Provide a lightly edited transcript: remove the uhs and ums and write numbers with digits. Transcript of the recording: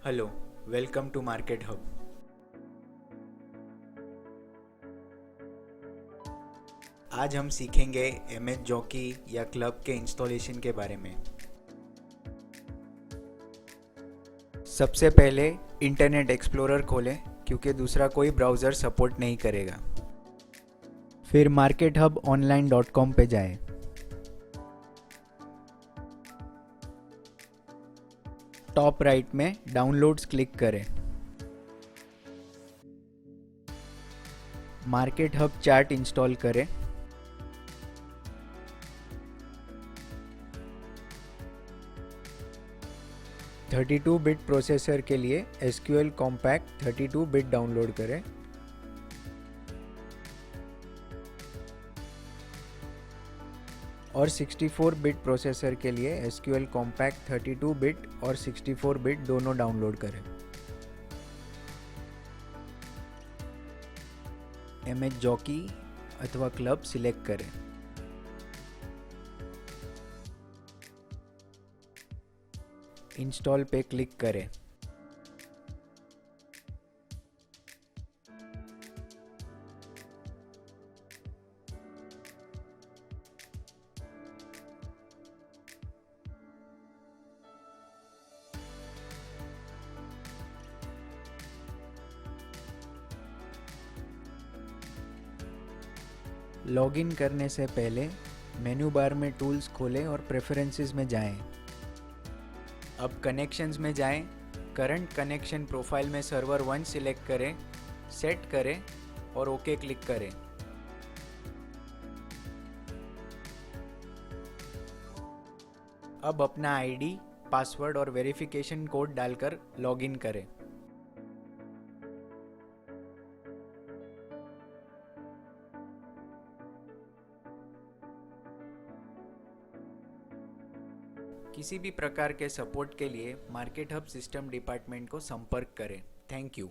Hello, welcome to market hub. आज हम सीखेंगे एमएस जॉकी या क्लब के इंस्टॉलेशन के बारे में। सबसे पहले इंटरनेट एक्सप्लोरर खोलें क्योंकि दूसरा कोई ब्राउज़र सपोर्ट नहीं करेगा। फिर markethubonline.com पे जाएं। टॉप राइट में डाउनलोड्स क्लिक करें। मार्केट हब चार्ट इंस्टॉल करें। (32 बिट प्रोसेसर के लिए SQL कॉम्पैक्ट 32 बिट डाउनलोड करें। और 64 बिट प्रोसेसर के लिए SQL कॉम्पैक्ट 32 बिट और 64 बिट दोनों डाउनलोड करें। एमएस जॉकी अथवा क्लब सिलेक्ट करें। इंस्टॉल पे क्लिक करें। लॉगिन करने से पहले मेनू बार में टूल्स खोलें और प्रेफरेंसेस में जाएं। अब कनेक्शंस में जाएं। करंट कनेक्शन प्रोफाइल में सर्वर 1 सिलेक्ट करें, सेट करें और ओके क्लिक करें। अब अपना आईडी, पासवर्ड और वेरिफिकेशन कोड डालकर लॉगिन करें। किसी भी प्रकार के सपोर्ट के लिए मार्केट हब सिस्टम डिपार्टमेंट को संपर्क करें। Thank you.